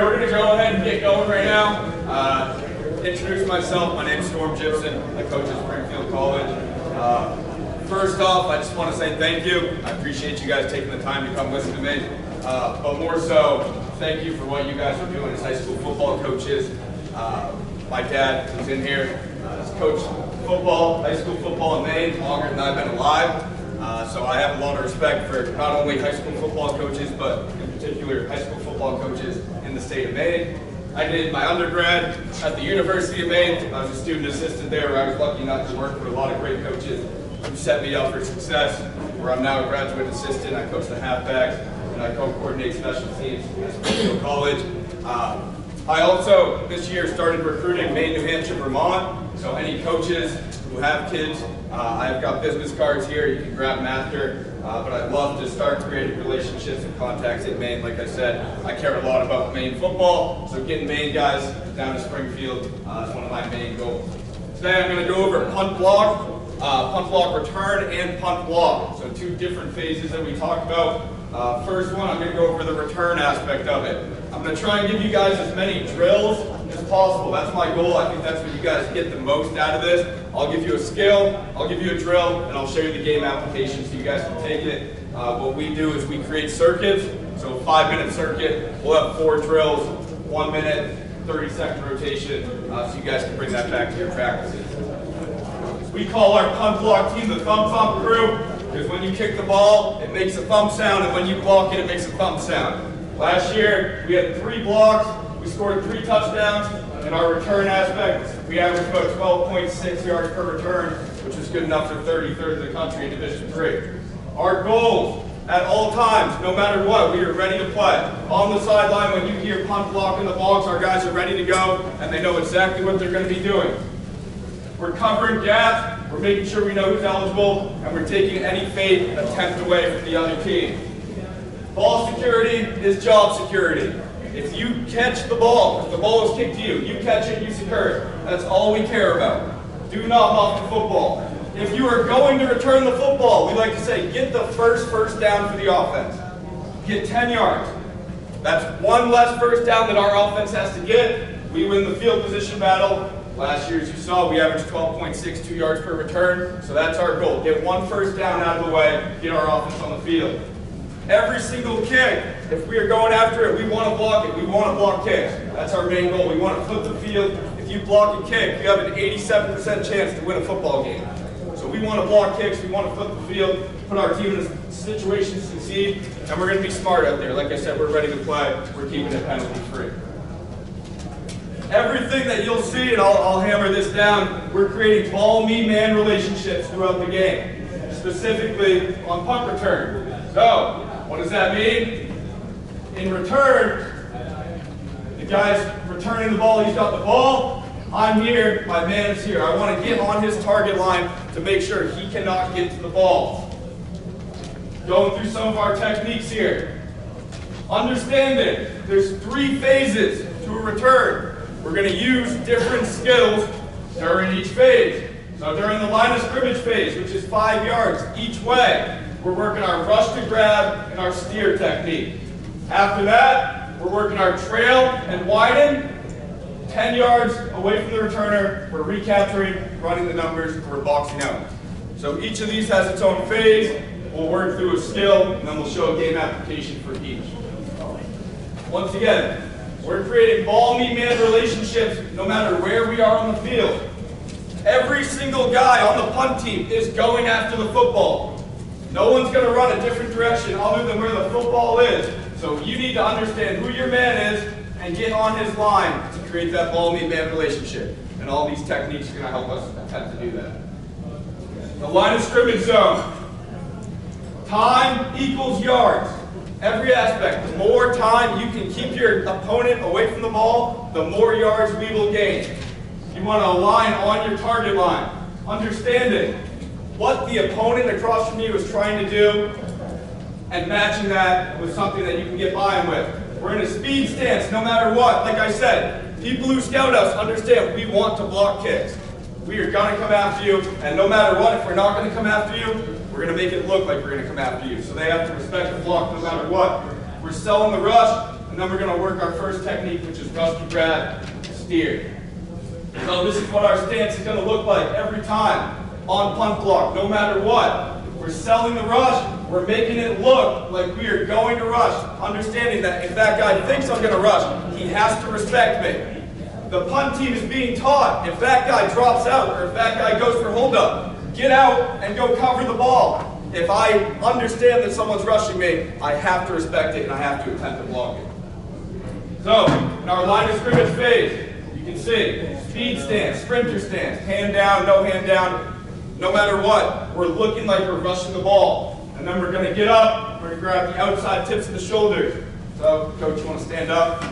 we're going to go ahead and get going right now. Introduce myself. My name is Jipson. I coach at Springfield College. First off, I just want to say thank you. I appreciate you guys taking the time to come listen to me. But more so, thank you for what you guys are doing as high school football coaches. My dad who's in here has coached football, high school football in Maine longer than I've been alive. So I have a lot of respect for not only high school football coaches, but in particular high school football coaches in the state of Maine. I did my undergrad at the University of Maine. I was a student assistant there where I was lucky enough to work with a lot of great coaches who set me up for success, where I'm now a graduate assistant. I coach the halfbacks and I co-coordinate special teams at Springfield College. I also, this year, started recruiting Maine, New Hampshire, Vermont. So any coaches who have kids, I've got business cards here. You can grab them after. But I'd love to start creating relationships and contacts in Maine. Like I said, I care a lot about Maine football. So getting Maine guys down to Springfield is one of my main goals. Today I'm going to go over punt block return, and punt block. So two different phases that we talked about. First one, I'm going to go over the return aspect of it. I'm going to try and give you guys as many drills as possible. That's my goal. I think that's what you guys get the most out of this. I'll give you a skill, I'll give you a drill, and I'll show you the game application so you guys can take it. What we do is we create circuits. So a 5-minute circuit, we'll have 4 drills, 1 minute, 30-second rotation, so you guys can bring that back to your practices. We call our punt block team the thump thump crew, because when you kick the ball, it makes a thump sound, and when you block it, it makes a thump sound. Last year, we had 3 blocks, we scored 3 touchdowns. In our return aspect, we averaged about 12.6 yards per return, which is good enough for 33rd in the country in Division III. Our goals at all times, no matter what, we are ready to play. On the sideline, when you hear punt block in the box, our guys are ready to go, and they know exactly what they're going to be doing. We're covering gaps, we're making sure we know who's eligible, and we're taking any fake attempt away from the other team. Ball security is job security. If you catch the ball, if the ball is kicked to you, you catch it, you secure it. That's all we care about. Do not muff the football. If you are going to return the football, we like to say, get the first down for the offense. Get 10 yards. That's 1 less first down that our offense has to get. We win the field position battle. Last year, as you saw, we averaged 12.62 yards per return. So that's our goal. Get 1 first down out of the way, get our offense on the field. Every single kick, if we are going after it, we want to block it. We want to block kicks. That's our main goal. We want to flip the field. If you block a kick, you have an 87% chance to win a football game. So we want to block kicks. We want to flip the field, put our team in a situation to succeed, and we're going to be smart out there. Like I said, we're ready to play. We're keeping it penalty free. Everything that you'll see, and I'll hammer this down, we're creating ball-me-man relationships throughout the game, specifically on punt return. So, what does that mean? In return, the guy's returning the ball, he's got the ball. I'm here, my man is here. I want to get on his target line to make sure he cannot get to the ball. Going through some of our techniques here. Understand that there's 3 phases to a return. We're going to use different skills during each phase. So during the line of scrimmage phase, which is 5 yards each way, we're working our rush to grab and our steer technique. After that, we're working our trail and widen. 10 yards away from the returner, we're recapturing, running the numbers, we're boxing out. So each of these has its own phase. We'll work through a skill, and then we'll show a game application for each. Once again, we're creating ball-me-man relationships no matter where we are on the field. Every single guy on the punt team is going after the football. No one's going to run a different direction other than where the football is. So you need to understand who your man is and get on his line to create that ball-me-man relationship. And all these techniques are going to help us attempt to do that. The line of scrimmage zone. Time equals yards. Every aspect. The more time you can keep your opponent away from the ball, the more yards we will gain. You want to align on your target line. Understanding what the opponent across from you is trying to do, and matching that with something that you can get by with. We're in a speed stance no matter what. Like I said, people who scout us understand we want to block kicks. We are going to come after you, and no matter what, if we're not going to come after you, we're going to make it look like we're going to come after you. So they have to respect the block no matter what. We're selling the rush, and then we're going to work our first technique, which is rush to grab, steer. So this is what our stance is going to look like every time on punt block, no matter what. We're selling the rush, we're making it look like we are going to rush, understanding that if that guy thinks I'm going to rush, he has to respect me. The punt team is being taught, if that guy drops out or if that guy goes for holdup, get out and go cover the ball. If I understand that someone's rushing me, I have to respect it and I have to attempt to block it. So, in our line of scrimmage phase, you can see speed stance, sprinter stance, hand down, no hand down. No matter what, we're looking like we're rushing the ball. And then we're going to get up, we're going to grab the outside tips of the shoulders. So, coach, you want to stand up?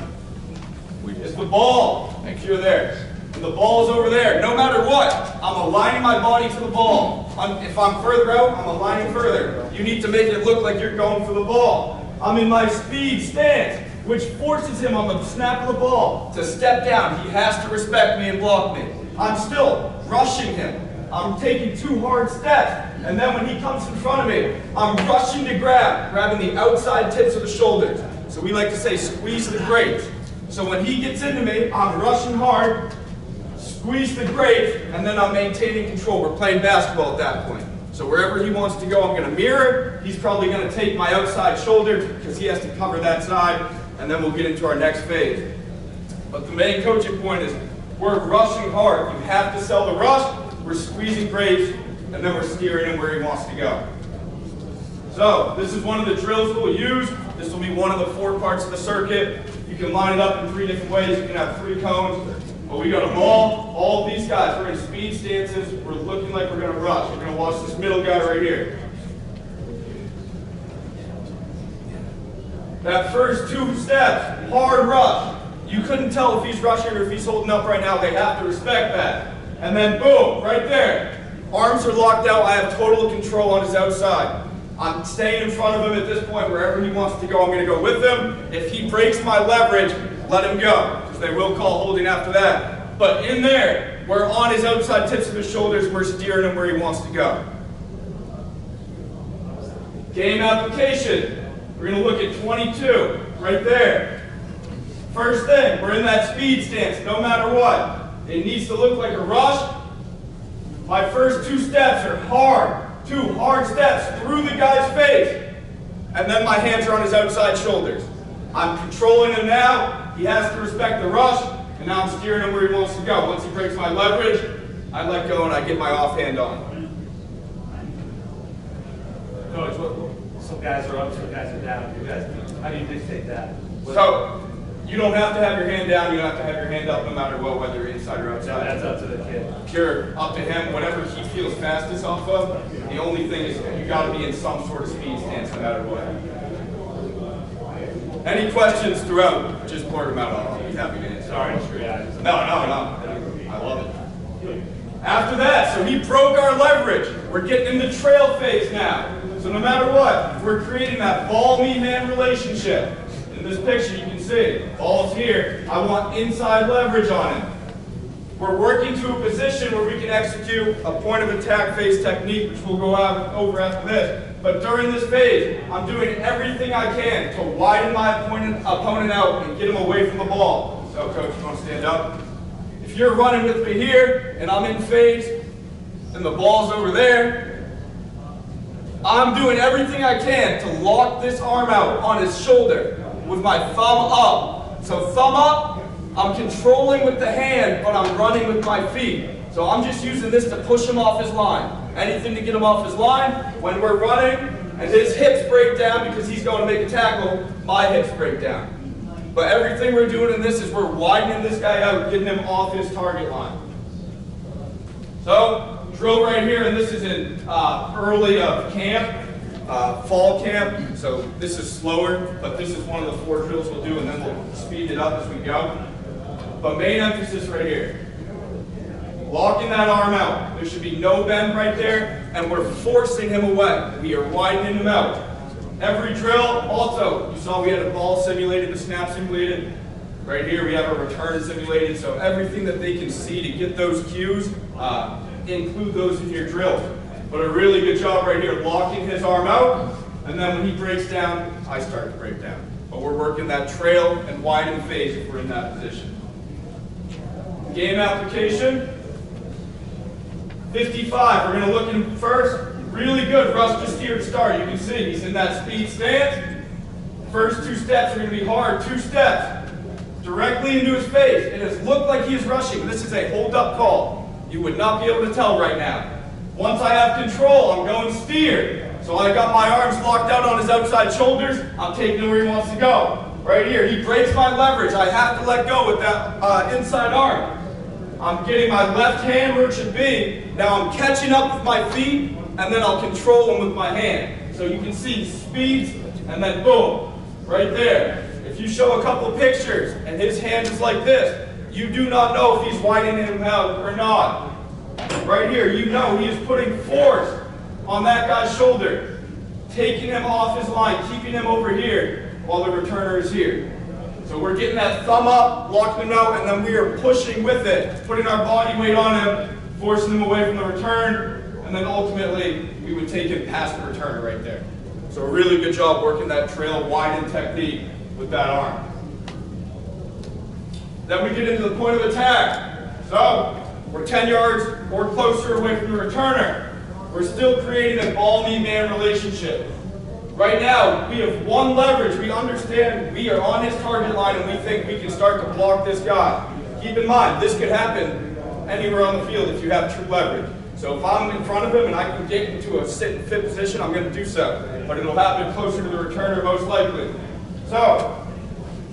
It's the ball. Make sure you're there. And the ball's over there. No matter what, I'm aligning my body to the ball. If I'm further out, I'm aligning further. You need to make it look like you're going for the ball. I'm in my speed stance, which forces him on the snap of the ball to step down. He has to respect me and block me. I'm still rushing him. I'm taking 2 hard steps, and then when he comes in front of me, I'm rushing to grabbing the outside tips of the shoulders. So we like to say squeeze the grapes. So when he gets into me, I'm rushing hard, squeeze the grapes, and then I'm maintaining control. We're playing basketball at that point. So wherever he wants to go, I'm going to mirror. He's probably going to take my outside shoulder because he has to cover that side, and then we'll get into our next phase. But the main coaching point is we're rushing hard. You have to sell the rush. We're squeezing grapes, and then we're steering him where he wants to go. So this is one of the drills we'll use. This will be one of the 4 parts of the circuit. You can line it up in 3 different ways. You can have 3 cones. But we got them all of these guys. We're in speed stances. We're looking like we're going to rush. We're going to watch this middle guy right here. That first 2 steps, hard rush. You couldn't tell if he's rushing or if he's holding up right now. They have to respect that. And then boom, right there. Arms are locked out. I have total control on his outside. I'm staying in front of him at this point. Wherever he wants to go, I'm going to go with him. If he breaks my leverage, let him go, because they will call holding after that. But in there, we're on his outside tips of his shoulders. We're steering him where he wants to go. Game application. We're going to look at 22, right there. First thing, we're in that speed stance, no matter what. It needs to look like a rush. My first 2 steps are hard. 2 hard steps through the guy's face. And then my hands are on his outside shoulders. I'm controlling him now. He has to respect the rush. And now I'm steering him where he wants to go. Once he breaks my leverage, I let go and I get my offhand on. Coach, some guys are up, some guys are down. You guys, how do you dictate that? So, you don't have to have your hand down, you don't have to have your hand up no matter what, whether you're inside or outside. Yeah, that's up to the kid. Pure, up to him, whatever he feels fastest off of. The only thing is you got to be in some sort of speed stance no matter what. Any questions throughout, just blurt them out. I'll be happy to answer. Sorry, No. I love it. After that, so he broke our leverage. We're getting in the trail phase now. So no matter what, we're creating that ball-me-man relationship. In this picture, you can see, ball's here. I want inside leverage on him. We're working to a position where we can execute a point of attack phase technique, which we'll go over after this. But during this phase, I'm doing everything I can to widen my opponent out and get him away from the ball. So, coach, you want to stand up? If you're running with me here, and I'm in phase, and the ball's over there, I'm doing everything I can to lock this arm out on his shoulder with my thumb up. So thumb up, I'm controlling with the hand, but I'm running with my feet. So I'm just using this to push him off his line. Anything to get him off his line. When we're running, and his hips break down because he's going to make a tackle, my hips break down. But everything we're doing in this is we're widening this guy out, getting him off his target line. So, drill right here, and this is in early camp, fall camp. So this is slower, but this is one of the 4 drills we'll do, and then we'll speed it up as we go. But main emphasis right here. Locking that arm out. There should be no bend right there, and we're forcing him away. We are widening him out. Every drill, also, you saw we had a ball simulated, a snap simulated. Right here we have a return simulated, so everything that they can see to get those cues, include those in your drills. But a really good job right here, locking his arm out, and then when he breaks down, I start to break down. but we're working that trail and widen phase if we're in that position. Game application, 55. We're going to look in first. Really good rush to steer to start. You can see he's in that speed stance. First 2 steps are going to be hard. 2 steps directly into his face. It has looked like he is rushing. This is a hold-up call. You would not be able to tell right now. Once I have control, I'm going steer. So I got my arms locked out on his outside shoulders. I'm taking him where he wants to go. Right here, he breaks my leverage. I have to let go with that inside arm. I'm getting my left hand where it should be. Now I'm catching up with my feet, and then I'll control him with my hand. So you can see speeds, and then boom, right there. If you show a couple of pictures, and his hand is like this, you do not know if he's widening him out or not. Right here, you know he is putting force on that guy's shoulder, taking him off his line, keeping him over here, while the returner is here. So we're getting that thumb up, locking him out, and then we are pushing with it, putting our body weight on him, forcing him away from the return, and then ultimately we would take him past the returner right there. So a really good job working that trail widen technique with that arm. Then we get into the point of attack. So we're 10 yards or closer away from the returner. We're still creating a ball-me-man relationship. Right now, we have one leverage. We understand we are on his target line and we think we can start to block this guy. Keep in mind, this could happen anywhere on the field if you have true leverage. So if I'm in front of him and I can get into a sit and fit position, I'm going to do so. But it'll happen closer to the returner most likely. So,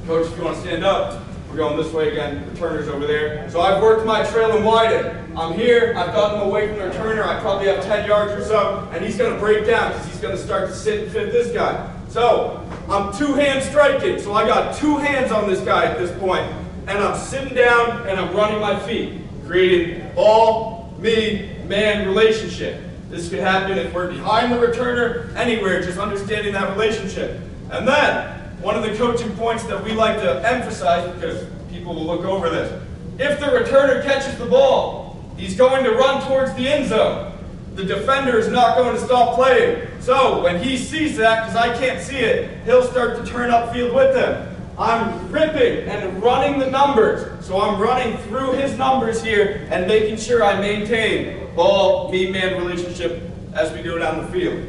coach, if you want to stand up, we're going this way again. Returner's over there. So I've worked my trail and widen. I'm here. I've gotten him away from the returner. I probably have 10 yards or so. And he's going to break down because he's going to start to sit and fit this guy. So I'm 2-hand striking. So I got 2 hands on this guy at this point. And I'm sitting down and I'm running my feet. Creating ball, me, man relationship. This could happen if we're behind the returner, anywhere, just understanding that relationship. And then, one of the coaching points that we like to emphasize, because people will look over this, if the returner catches the ball, he's going to run towards the end zone. The defender is not going to stop playing. So when he sees that, because I can't see it, he'll start to turn upfield with them. I'm ripping and running the numbers. So I'm running through his numbers here and making sure I maintain ball, me-man relationship as we go down the field.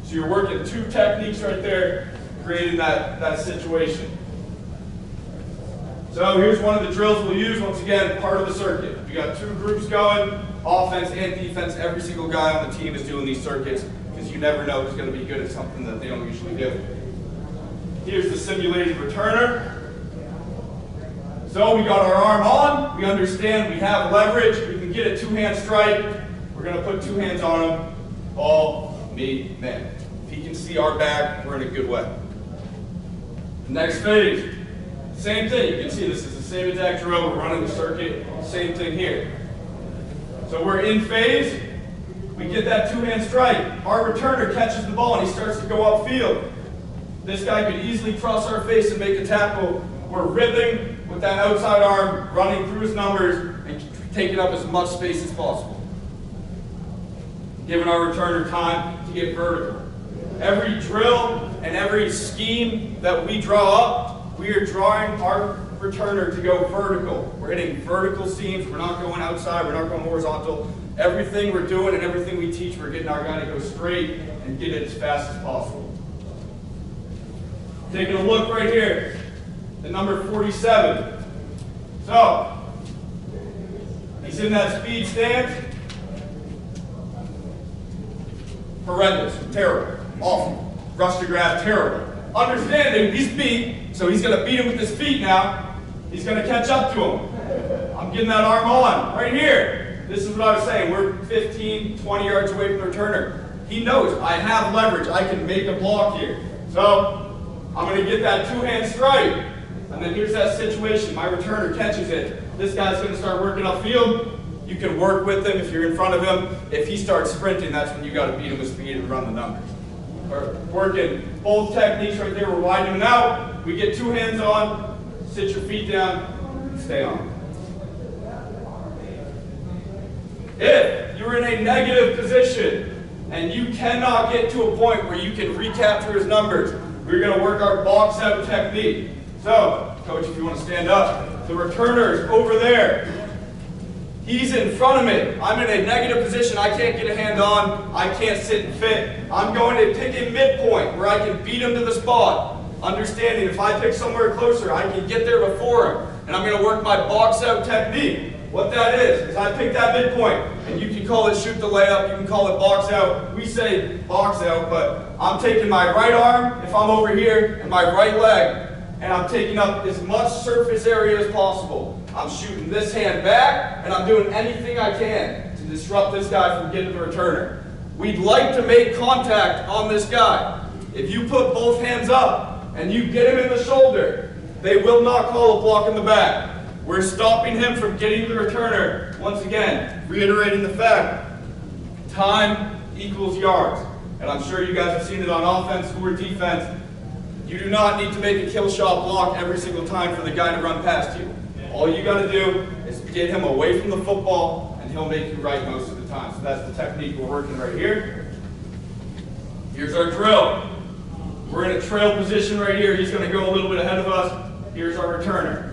So you're working 2 techniques right there, creating that situation. So here's one of the drills we'll use, once again, part of the circuit. We got 2 groups going, offense and defense. Every single guy on the team is doing these circuits because you never know who's going to be good at something that they don't usually do. Here's the simulated returner. So we got our arm on, we understand we have leverage, we can get a 2-hand strike. We're going to put 2 hands on him, ball, me, man. If he can see our back, we're in a good way. The next phase, same thing. You can see this is the same exact drill. We're running the circuit, same thing here. So we're in phase. We get that 2-hand strike. Our returner catches the ball and he starts to go upfield. This guy could easily cross our face and make a tackle. We're ripping with that outside arm, running through his numbers and taking up as much space as possible. Giving our returner time to get vertical. Every drill and every scheme that we draw up, we are drawing our returner to go vertical. We're hitting vertical seams. We're not going outside. We're not going horizontal. Everything we're doing and everything we teach, we're getting our guy to go straight and get it as fast as possible. Taking a look right here at number 47. So, he's in that speed stance. Horrendous, terrible, awful. Rush to grab, terrible. Understanding, he's beat, so he's going to beat him with his feet now. He's going to catch up to him. I'm getting that arm on, right here. This is what I was saying. We're 15, 20 yards away from the returner. He knows I have leverage. I can make a block here. So, I'm going to get that 2-hand strike. And then here's that situation. My returner catches it. This guy's going to start working upfield. You can work with him if you're in front of him. If he starts sprinting, that's when you got to beat him with speed and run the numbers. We're working both techniques right there. We're widening out. We get 2 hands on. Sit your feet down. Stay on. If you're in a negative position and you cannot get to a point where you can recapture his numbers, we're going to work our box out technique. So, coach, if you want to stand up, the returner is over there. He's in front of me. I'm in a negative position. I can't get a hand on. I can't sit and fit. I'm going to pick a midpoint where I can beat him to the spot. Understanding if I pick somewhere closer, I can get there before him. And I'm going to work my box out technique. What that is I pick that midpoint. And you can call it shoot the layup. You can call it box out. We say box out, but I'm taking my right arm, if I'm over here, and my right leg, and I'm taking up as much surface area as possible. I'm shooting this hand back, and I'm doing anything I can to disrupt this guy from getting the returner. We'd like to make contact on this guy. If you put both hands up and you get him in the shoulder, they will not call a block in the back. We're stopping him from getting the returner. Once again, reiterating the fact, time equals yards. And I'm sure you guys have seen it on offense or defense. You do not need to make a kill shot block every single time for the guy to run past you. All you got to do is get him away from the football, and he'll make you right most of the time. So that's the technique we're working right here. Here's our drill. We're in a trail position right here. He's going to go a little bit ahead of us. Here's our returner.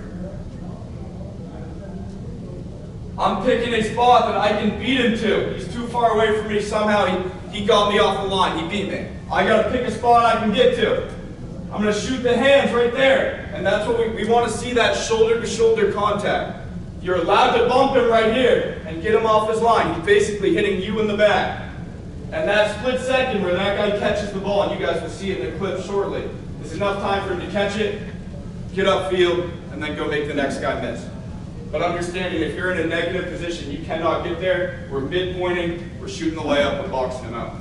I'm picking a spot that I can beat him to. He's too far away from me. Somehow he got me off the line. He beat me. I got to pick a spot I can get to. I'm going to shoot the hands right there. And that's what we want to see, that shoulder-to-shoulder contact. You're allowed to bump him right here and get him off his line. He's basically hitting you in the back. And that split second where that guy catches the ball, and you guys will see it in the clip shortly, there's enough time for him to catch it, get upfield, and then go make the next guy miss. But understanding if you're in a negative position, you cannot get there. We're mid-pointing, we're shooting the layup, and boxing him out.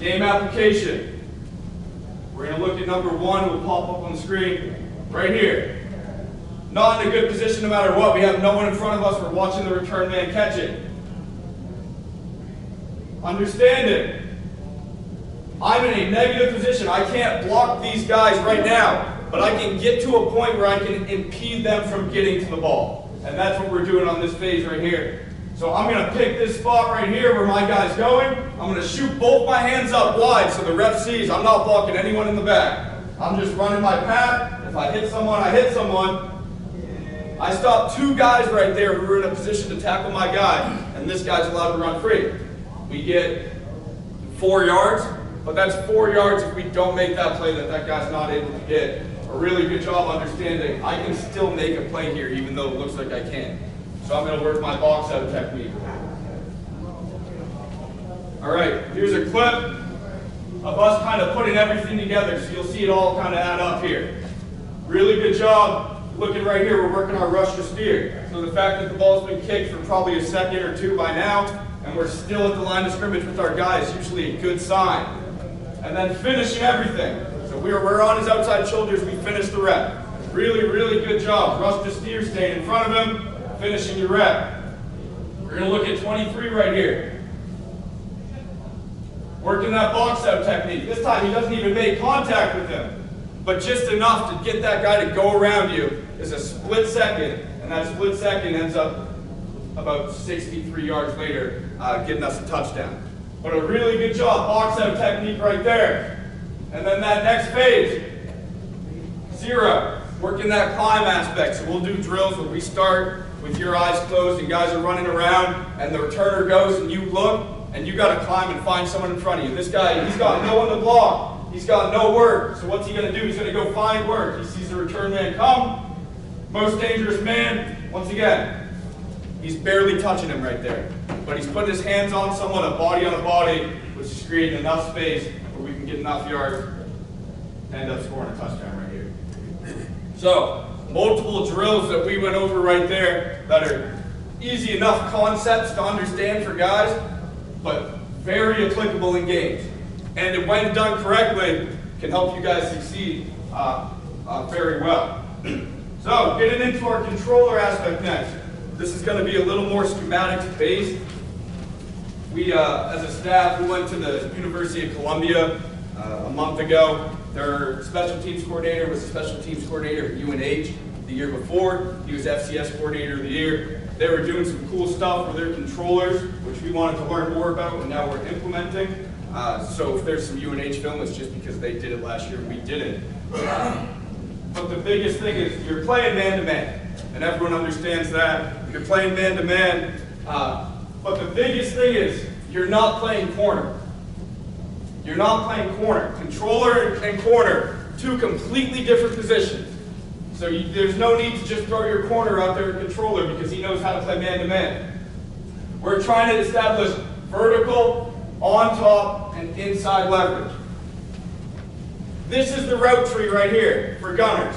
Game application. We're going to look at number 1, it will pop up on the screen, right here. Not in a good position no matter what. We have no one in front of us. We're watching the return man catch it. Understand it. I'm in a negative position. I can't block these guys right now, but I can get to a point where I can impede them from getting to the ball. And that's what we're doing on this phase right here. So I'm going to pick this spot right here where my guy's going. I'm going to shoot both my hands up wide so the ref sees I'm not blocking anyone in the back. I'm just running my path. If I hit someone, I hit someone. I stop 2 guys right there who are in a position to tackle my guy, and this guy's allowed to run free. We get 4 yards, but that's 4 yards if we don't make that play that guy's not able to get. A really good job understanding I can still make a play here even though it looks like I can't. So I'm going to work my box out technique. All right, here's a clip of us kind of putting everything together, so you'll see it all kind of add up here. Really good job. Looking right here, we're working our rush to steer. So the fact that the ball's been kicked for probably a second or 2 by now, and we're still at the line of scrimmage with our guy is usually a good sign. And then finishing everything. So we're on his outside shoulders, we finish the rep. Really, really good job. Rush to steer, staying in front of him, finishing your rep. We're going to look at 23 right here. Working that box out technique. This time he doesn't even make contact with him, but just enough to get that guy to go around you is a split second, and that split second ends up about 63 yards later, getting us a touchdown. But a really good job, box out technique right there. And then that next phase, 0, working that climb aspect. So we'll do drills where we start with your eyes closed and guys are running around, and the returner goes and you look, and you got to climb and find someone in front of you. This guy, he's got no one to block. He's got no work. So what's he going to do? He's going to go find work. He sees the return man come. Most dangerous man, once again, he's barely touching him right there. But he's putting his hands on someone, a body on a body, which is creating enough space where we can get enough yards to end up scoring a touchdown right here. So, multiple drills that we went over right there that are easy enough concepts to understand for guys, but very applicable in games. And when done correctly, can help you guys succeed very well. So, getting into our controller aspect next. This is going to be a little more schematic based. We, as a staff, we went to the University of Columbia a month ago. Their special teams coordinator was the special teams coordinator at UNH the year before. He was FCS coordinator of the year. They were doing some cool stuff with their controllers, which we wanted to learn more about, and now we're implementing. So if there's some UNH film, it's just because they did it last year and we didn't. But the biggest thing is you're playing man-to-man, and everyone understands that. You're playing man-to-man, but the biggest thing is you're not playing corner. You're not playing corner. Controller and corner, two completely different positions. So there's no need to just throw your corner out there at controller because he knows how to play man-to-man. We're trying to establish vertical, on top, and inside leverage. This is the route tree right here for gunners.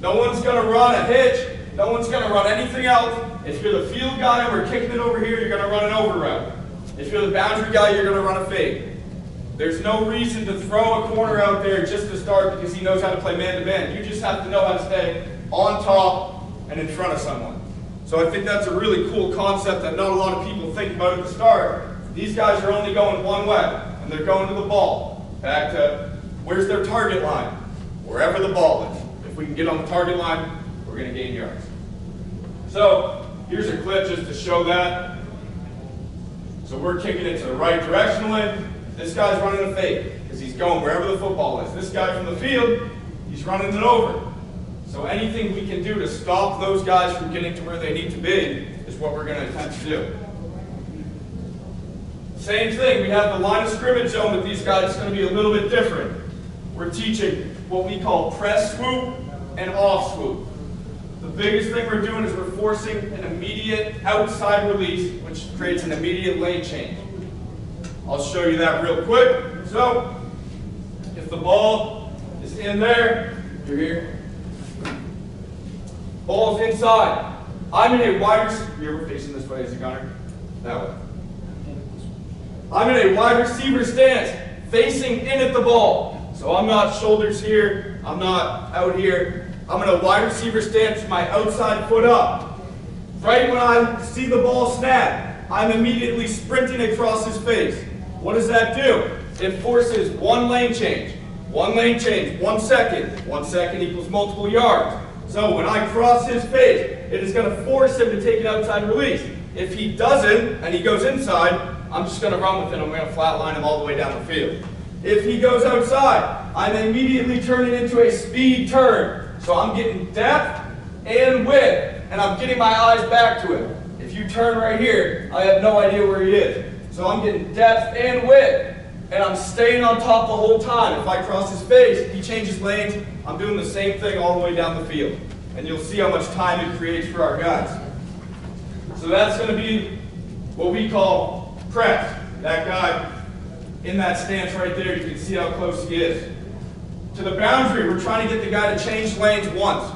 No one's going to run a hitch. No one's going to run anything else. If you're the field guy and we're kicking it over here, you're going to run an over route. If you're the boundary guy, you're going to run a fade. There's no reason to throw a corner out there just to start because he knows how to play man-to-man. You just have to know how to stay on top and in front of someone. So I think that's a really cool concept that not a lot of people think about at the start. These guys are only going one way, and they're going to the ball. Back to, where's their target line? Wherever the ball is. If we can get on the target line, we're going to gain yards. So here's a clip just to show that. So we're kicking it to the right directionally. This guy's running a fake because he's going wherever the football is. This guy from the field, he's running it over. So anything we can do to stop those guys from getting to where they need to be is what we're going to attempt to do. Same thing, we have the line of scrimmage zone with these guys. It's going to be a little bit different. We're teaching what we call press swoop and off swoop. The biggest thing we're doing is we're forcing an immediate outside release, which creates an immediate lane change. I'll show you that real quick. So, if the ball is in there, you're here. Ball's inside. I'm in a wide receiver. You're facing this way as a gunner? That way. I'm in a wide receiver stance, facing in at the ball. So I'm not shoulders here, I'm not out here. I'm in a wide receiver stance with my outside foot up. Right when I see the ball snap, I'm immediately sprinting across his face. What does that do? It forces one lane change. One lane change, 1 second. 1 second equals multiple yards. So when I cross his face, it is going to force him to take an outside release. If he doesn't, and he goes inside, I'm just going to run with it. I'm going to flatline him all the way down the field. If he goes outside, I'm immediately turning into a speed turn. So I'm getting depth and width, and I'm getting my eyes back to him. If you turn right here, I have no idea where he is. So I'm getting depth and width, and I'm staying on top the whole time. If I cross his face, he changes lanes, I'm doing the same thing all the way down the field. And you'll see how much time it creates for our guys. So that's going to be what we call press. That guy in that stance right there, you can see how close he is. To the boundary, we're trying to get the guy to change lanes once.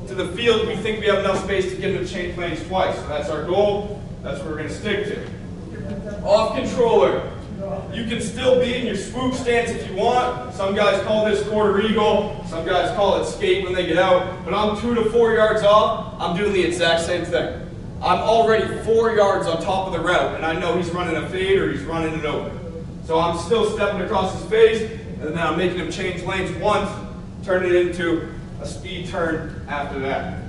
To the field, we think we have enough space to get him to change lanes twice. So that's our goal. That's what we're going to stick to. Off controller. You can still be in your swoop stance if you want. Some guys call this quarter eagle. Some guys call it skate when they get out. But I'm 2 to 4 yards off. I'm doing the exact same thing. I'm already 4 yards on top of the route, and I know he's running a fade or he's running it over. So I'm still stepping across his face, and then I'm making him change lanes once, turn it into a speed turn after that.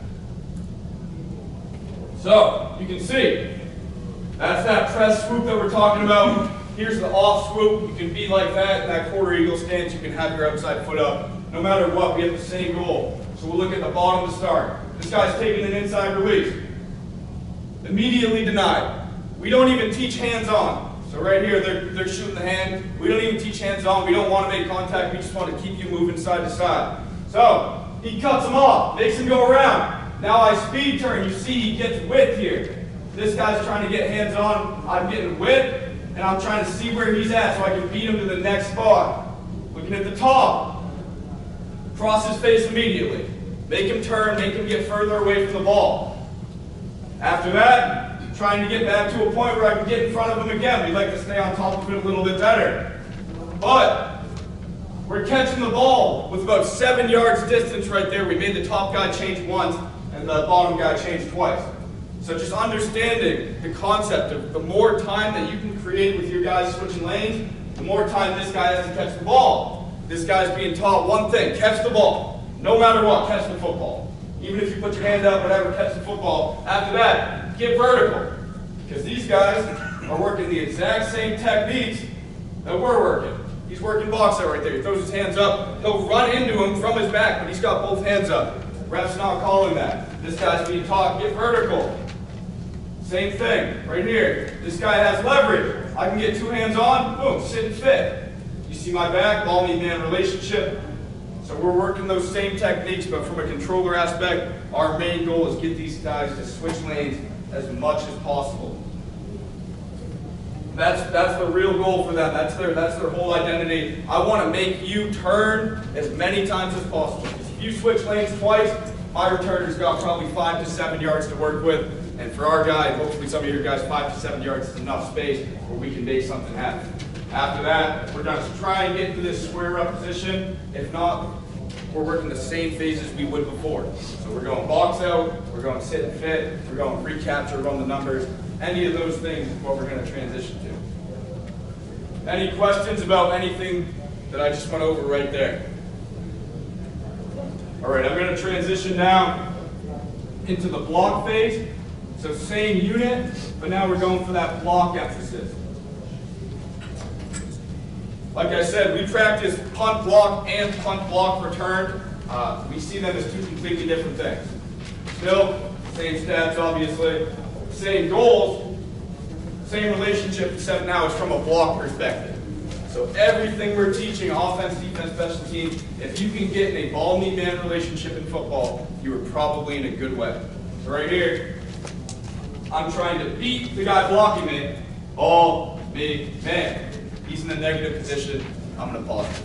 So you can see, that's that press swoop that we're talking about. Here's the off swoop. You can be like that in that quarter eagle stance. You can have your outside foot up. No matter what, we have the same goal. So we'll look at the bottom to start. This guy's taking an inside release. Immediately denied. We don't even teach hands-on. So right here, they're shooting the hand. We don't even teach hands-on. We don't want to make contact. We just want to keep you moving side to side. So he cuts him off, makes him go around. Now I speed turn. You see he gets width here. This guy's trying to get hands-on. I'm getting width, and I'm trying to see where he's at so I can beat him to the next spot. Looking at the top. Cross his face immediately. Make him turn, make him get further away from the ball. After that, trying to get back to a point where I can get in front of him again. We like to stay on top of it a little bit better. But we're catching the ball with about 7 yards distance right there. We made the top guy change once and the bottom guy change twice. So just understanding the concept of the more time that you can create with your guys switching lanes, the more time this guy has to catch the ball. This guy's being taught one thing: catch the ball. No matter what, catch the football. Even if you put your hand up, whatever, catch the football. After that, get vertical. Because these guys are working the exact same techniques that we're working. He's working box out right there. He throws his hands up. He'll run into him from his back, but he's got both hands up. Ref's not calling that. This guy's being taught, get vertical. Same thing, right here. This guy has leverage. I can get two hands on, boom, sit and fit. You see my back, ball knee man relationship. So we're working those same techniques, but from a controller aspect, our main goal is get these guys to switch lanes as much as possible. That's the real goal for them. That's their whole identity. I want to make you turn as many times as possible. If you switch lanes twice, my returner's got probably 5 to 7 yards to work with. And for our guy, hopefully some of your guys, 5 to 7 yards is enough space where we can make something happen. After that, we're going to try and get into this square up position. If not, we're working the same phases we would before. So we're going box out, we're going sit and fit, we're going recapture, run the numbers. Any of those things is what we're going to transition to. Any questions about anything that I just went over right there? All right, I'm going to transition now into the block phase. So same unit, but now we're going for that block emphasis. Like I said, we practice punt block and punt block return. We see them as two completely different things. Still, same stats obviously, same goals, same relationship, except now it's from a block perspective. So everything we're teaching, offense, defense, special teams, if you can get in a ball knee man relationship in football, you are probably in a good way. So right here, I'm trying to beat the guy blocking me, ball, me, man. He's in a negative position, I'm going to pause.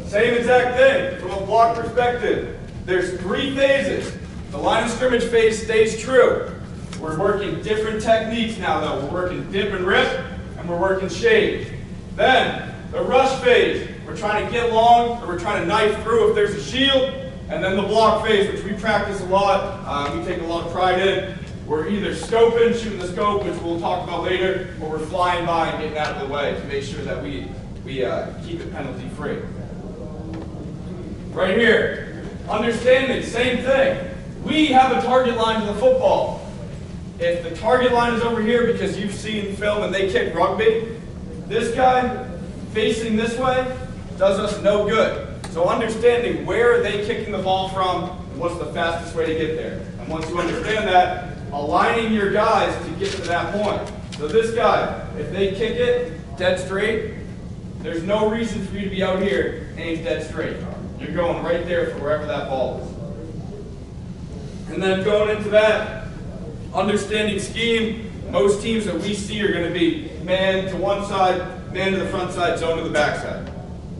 Same exact thing from a block perspective. There's 3 phases. The line of scrimmage phase stays true. We're working different techniques now though. We're working dip and rip, and we're working shade. Then, the rush phase. We're trying to get long, or we're trying to knife through if there's a shield. And then the block phase, which we practice a lot, we take a lot of pride in. We're either scoping, shooting the scope, which we'll talk about later, or we're flying by and getting out of the way to make sure that we keep it penalty free. Right here, understanding, same thing. We have a target line to the football. If the target line is over here because you've seen film and they kick rugby, this guy facing this way does us no good. So understanding where are they kicking the ball from and what's the fastest way to get there. And once you understand that, aligning your guys to get to that point. So this guy, if they kick it dead straight, there's no reason for you to be out here aimed dead straight. You're going right there for wherever that ball is. And then going into that, understanding scheme, most teams that we see are going to be man to one side, man to the front side, zone to the back side.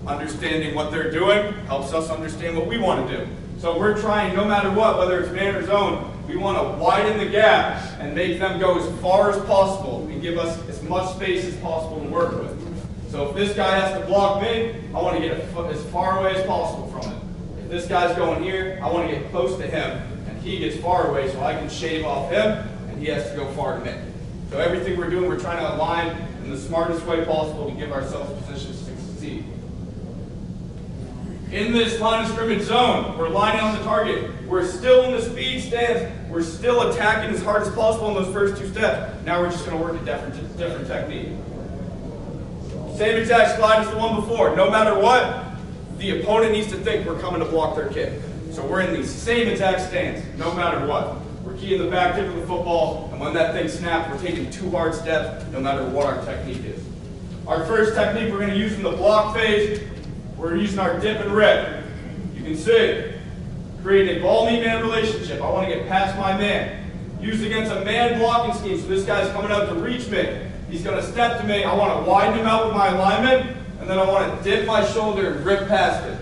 Understanding what they're doing helps us understand what we want to do. So we're trying, no matter what, whether it's man or zone, we want to widen the gap and make them go as far as possible and give us as much space as possible to work with. So if this guy has to block me, I want to get as far away as possible from it. If this guy's going here, I want to get close to him and he gets far away so I can shave off him and he has to go far to me. So everything we're doing, we're trying to align in the smartest way possible to give ourselves positions to succeed. In this line of scrimmage zone, we're lining on the target. We're still in the speed stance. We're still attacking as hard as possible in those first 2 steps. Now we're just going to work a different technique. Same exact slide as the one before. No matter what, the opponent needs to think we're coming to block their kick. So we're in the same exact stance, no matter what. We're keying the back tip of the football, and when that thing snaps, we're taking 2 hard steps, no matter what our technique is. Our first technique we're going to use in the block phase, we're using our dip and rip. You can see, create a ball knee man relationship. I want to get past my man. Used against a man blocking scheme, so this guy's coming out to reach me. He's going to step to me. I want to widen him out with my alignment, and then I want to dip my shoulder and rip past it.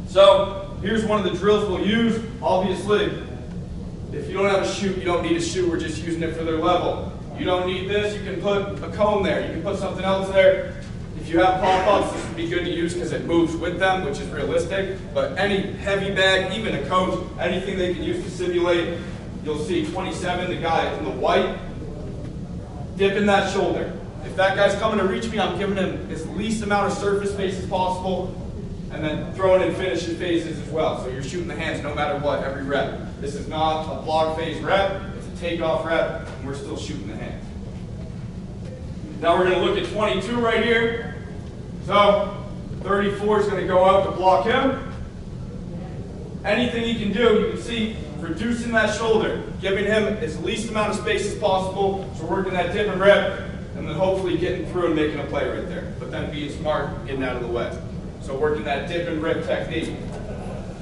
So here's one of the drills we'll use. Obviously, if you don't have a chute, you don't need a chute. We're just using it for their level. You don't need this. You can put a cone there. You can put something else there. If you have pop-ups, this would be good to use because it moves with them, which is realistic. But any heavy bag, even a coach, anything they can use to simulate, you'll see 27, the guy in the white, dipping that shoulder. If that guy's coming to reach me, I'm giving him as least amount of surface space as possible, and then throwing in finishing phases as well. So you're shooting the hands no matter what, every rep. This is not a block phase rep, it's a takeoff rep, and we're still shooting the hands. Now we're going to look at 22 right here. So 34 is going to go out to block him. Anything he can do, you can see, reducing that shoulder, giving him as least amount of space as possible. So working that dip and rip, and then hopefully getting through and making a play right there. But then being smart, getting out of the way. So working that dip and rip technique.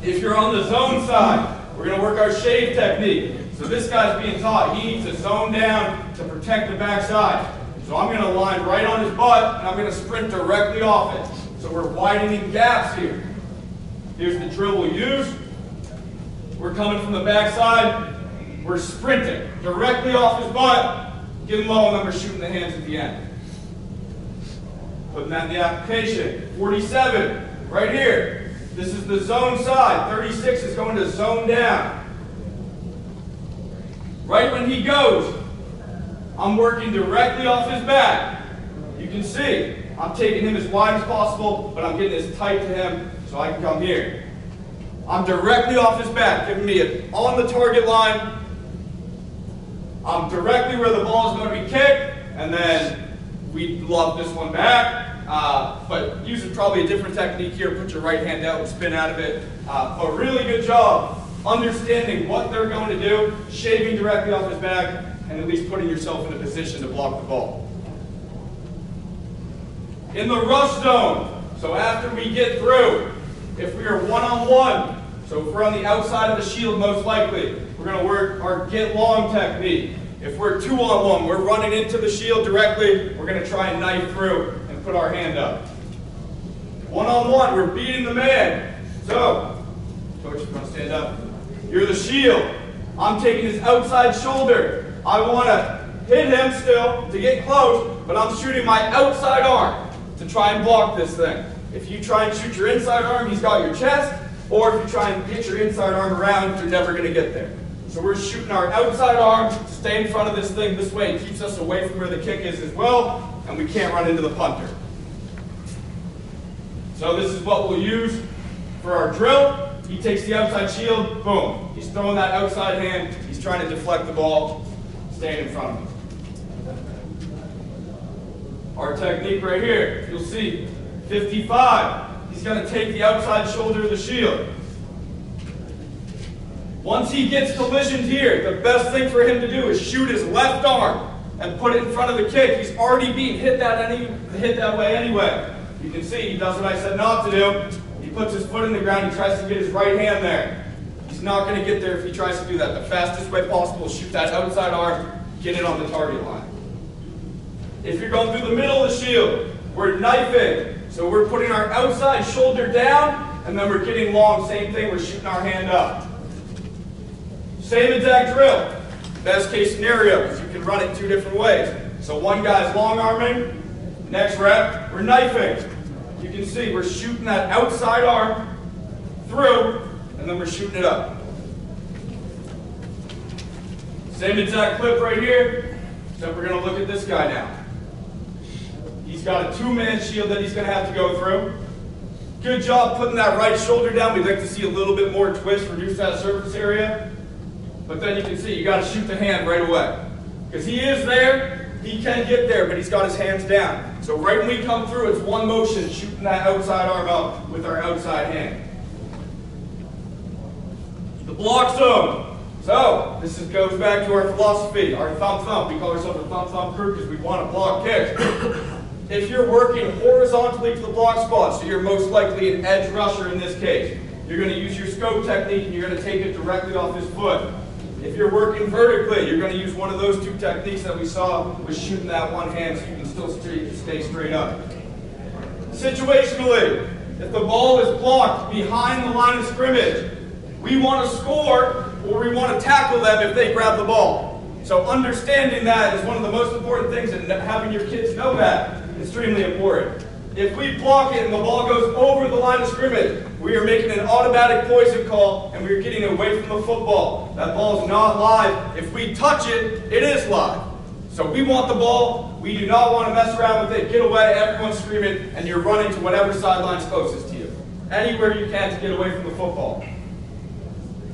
If you're on the zone side, we're going to work our shave technique. So this guy's being taught he needs to zone down to protect the backside. So I'm going to line right on his butt, and I'm going to sprint directly off it. So we're widening gaps here. Here's the drill we'll use. We're coming from the backside. We're sprinting directly off his butt, getting low, and then we're shooting the hands at the end. Putting that in the application. 47, right here. This is the zone side. 36 is going to zone down. Right when he goes, I'm working directly off his back. You can see, I'm taking him as wide as possible, but I'm getting as tight to him so I can come here. I'm directly off his back, giving me it on the target line. I'm directly where the ball is going to be kicked, and then we lob this one back. But using probably a different technique here, put your right hand out and spin out of it. A really good job understanding what they're going to do, shaving directly off his back, and at least putting yourself in a position to block the ball. In the rush zone, so after we get through, if we are one-on-one, so if we're on the outside of the shield most likely, we're going to work our get long technique. If we're two-on-one, we're running into the shield directly, we're going to try and knife through and put our hand up. One-on-one, we're beating the man. So, coach, if you want to stand up. You're the shield. I'm taking his outside shoulder. I want to hit him still to get close, but I'm shooting my outside arm to try and block this thing. If you try and shoot your inside arm, he's got your chest, or if you try and get your inside arm around, you're never going to get there. So we're shooting our outside arm to stay in front of this thing this way. It keeps us away from where the kick is as well, and we can't run into the punter. So this is what we'll use for our drill. He takes the outside shield, boom. He's throwing that outside hand. He's trying to deflect the ball, staying in front of him. Our technique right here, you'll see 55. He's going to take the outside shoulder of the shield. Once he gets collisioned here, the best thing for him to do is shoot his left arm and put it in front of the kick. He's already being hit that way anyway. You can see he does what I said not to do. He puts his foot in the ground. He tries to get his right hand there. He's not going to get there if he tries to do that. The fastest way possible is shoot that outside arm, get it on the target line. If you're going through the middle of the shield, we're knifing. So we're putting our outside shoulder down, and then we're getting long. Same thing, we're shooting our hand up. Same exact drill. Best case scenario, because you can run it two different ways. So one guy's long arming, next rep, we're knifing. You can see we're shooting that outside arm through, and then we're shooting it up. Same exact clip right here, except we're going to look at this guy now. He's got a two-man shield that he's going to have to go through. Good job putting that right shoulder down. We'd like to see a little bit more twist, reduce that surface area. But then you can see you got to shoot the hand right away. Because he is there, he can get there, but he's got his hands down. So right when we come through, it's one motion, shooting that outside arm up with our outside hand. The block zone. So this goes back to our philosophy, our thump-thump. We call ourselves a thump-thump crew because we want to block kicks. If you're working horizontally to the block spot, so you're most likely an edge rusher in this case, you're going to use your scope technique and you're going to take it directly off his foot. If you're working vertically, you're going to use one of those two techniques that we saw with shooting that one hand so you can still stay straight up. Situationally, if the ball is blocked behind the line of scrimmage, we want to score or we want to tackle them if they grab the ball. So understanding that is one of the most important things, and having your kids know that is extremely important. If we block it and the ball goes over the line of scrimmage, we are making an automatic poison call and we're getting away from the football. That ball is not live. If we touch it, it is live. So we want the ball. We do not want to mess around with it. Get away, everyone's screaming, and you're running to whatever sideline's closest to you. Anywhere you can to get away from the football.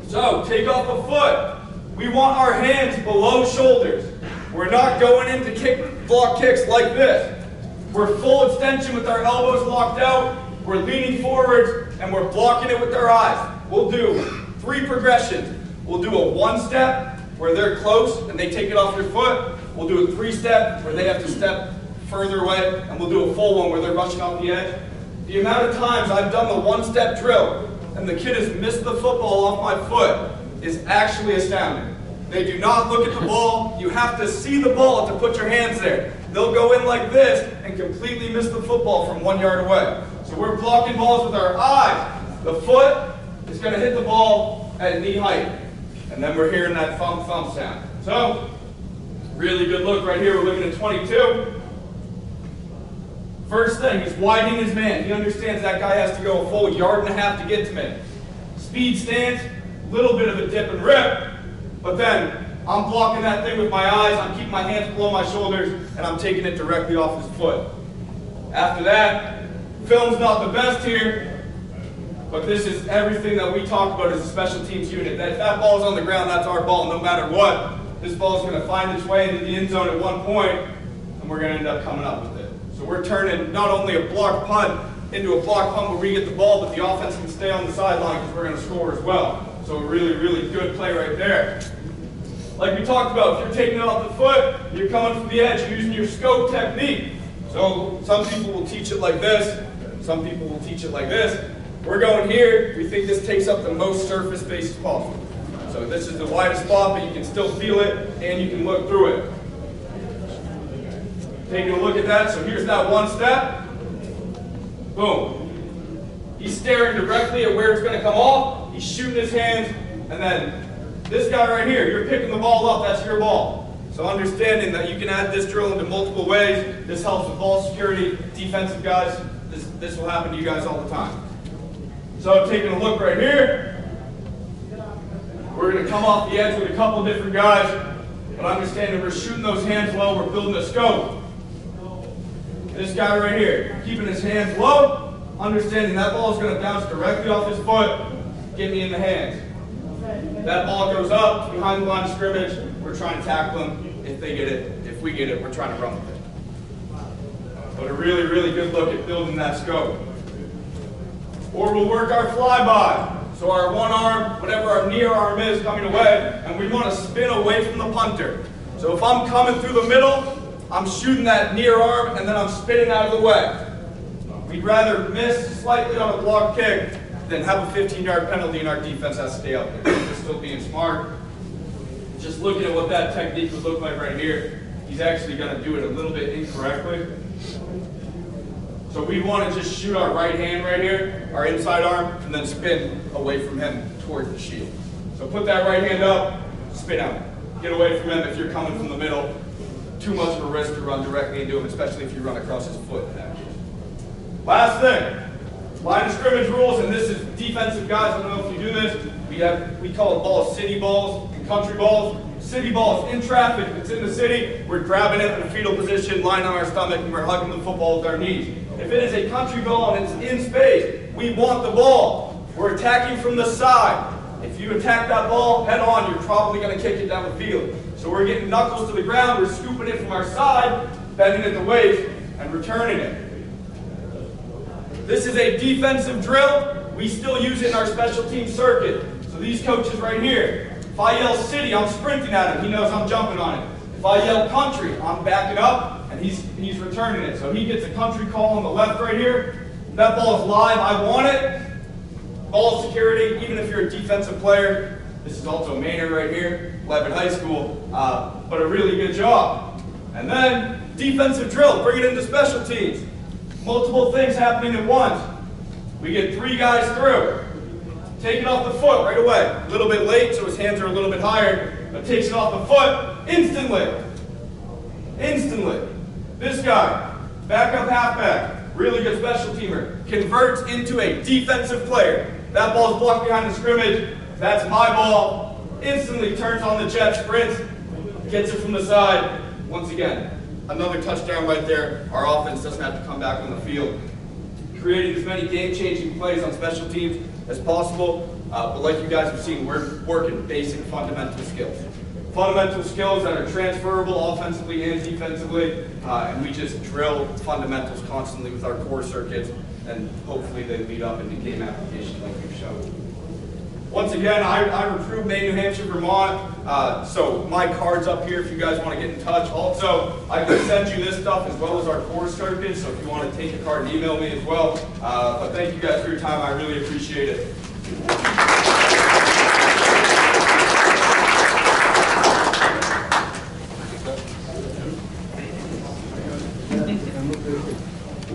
So take off a foot. We want our hands below shoulders. We're not going in to kick block kicks like this. We're full extension with our elbows locked out, we're leaning forwards, and we're blocking it with our eyes. We'll do 3 progressions. We'll do a 1-step where they're close and they take it off their foot. We'll do a 3-step where they have to step further away, and we'll do a full one where they're rushing off the edge. The amount of times I've done the 1-step drill and the kid has missed the football off my foot is actually astounding. They do not look at the ball. You have to see the ball to put your hands there. They'll go in like this and completely miss the football from 1 yard away. So we're blocking balls with our eyes. The foot is going to hit the ball at knee height. And then we're hearing that thump thump sound. So, really good look right here. We're looking at 22. First thing, he's widening his man. He understands that guy has to go a full 1.5 yards to get to me. Speed stance, little bit of a dip and rip, but then I'm blocking that thing with my eyes, I'm keeping my hands below my shoulders, and I'm taking it directly off his foot. After that, film's not the best here, but this is everything that we talk about as a special teams unit. If that ball's on the ground, that's our ball no matter what. This ball's going to find its way into the end zone at one point, and we're going to end up coming up with it. So we're turning not only a blocked punt into a blocked punt where we get the ball, but the offense can stay on the sideline because we're going to score as well. So a really, really good play right there. Like we talked about, if you're taking it off the foot, you're coming from the edge, you're using your scope technique. So some people will teach it like this, some people will teach it like this. We're going here, we think this takes up the most surface space possible. So this is the widest spot, but you can still feel it, and you can look through it. Taking a look at that, so here's that 1 step. Boom. He's staring directly at where it's going to come off, he's shooting his hands, and then this guy right here, you're picking the ball up, that's your ball. So understanding that you can add this drill into multiple ways, this helps with ball security, defensive guys, this will happen to you guys all the time. So taking a look right here, we're going to come off the edge with a couple different guys, but understanding we're shooting those hands low, we're building a scope. This guy right here, keeping his hands low, understanding that ball is going to bounce directly off his foot, get me in the hands. That ball goes up behind the line of scrimmage, we're trying to tackle them. If they get it, if we get it, we're trying to run with it. But a really, really good look at building that scope. Or we'll work our flyby. So our one arm, whatever our near arm is coming away, and we want to spin away from the punter. So if I'm coming through the middle, I'm shooting that near arm, and then I'm spinning out of the way. We'd rather miss slightly on a block kick than have a 15-yard penalty and our defense has to stay up there. We're still being smart. Just looking at what that technique would look like right here, he's actually going to do it a little bit incorrectly. So we want to just shoot our right hand right here, our inside arm, and then spin away from him towards the shield. So put that right hand up, spin out. Get away from him if you're coming from the middle. Too much of a risk to run directly into him, especially if you run across his foot in that case. Last thing, line of scrimmage rules, and this is defensive guys, I don't know if you do this. We call it balls city balls and country balls. City balls in traffic, if it's in the city, we're grabbing it in a fetal position, lying on our stomach, and we're hugging the football with our knees. If it is a country ball and it's in space, we want the ball. We're attacking from the side. If you attack that ball head on, you're probably going to kick it down the field. So we're getting knuckles to the ground, we're scooping it from our side, bending at the waist, and returning it. This is a defensive drill. We still use it in our special team circuit. So these coaches right here, if I yell city, I'm sprinting at him, he knows I'm jumping on it. If I yell country, I'm backing up, and he's returning it. So he gets a country call on the left right here. That ball is live, I want it. Ball security, even if you're a defensive player. This is also Maynard right here, Levitt High School, but a really good job. And then, defensive drill, bring it into special teams. Multiple things happening at once. We get 3 guys through. Take it off the foot right away. A little bit late, so his hands are a little bit higher, but takes it off the foot instantly. Instantly. This guy, backup halfback, really good special teamer, converts into a defensive player. That ball's blocked behind the scrimmage. That's my ball. Instantly turns on the jet, sprints, gets it from the side. Once again, another touchdown right there. Our offense doesn't have to come back on the field. Creating as many game-changing plays on special teams as possible. But like you guys have seen, we're working basic fundamental skills. fundamental skills that are transferable offensively and defensively, and we just drill fundamentals constantly with our core circuits, and hopefully they lead up into game application like we've shown. Once again, I recruit Maine, New Hampshire, Vermont, so my card's up here if you guys want to get in touch. Also, I can send you this stuff as well as our core circuits, so if you want to take a card and email me as well. But thank you guys for your time. I really appreciate it.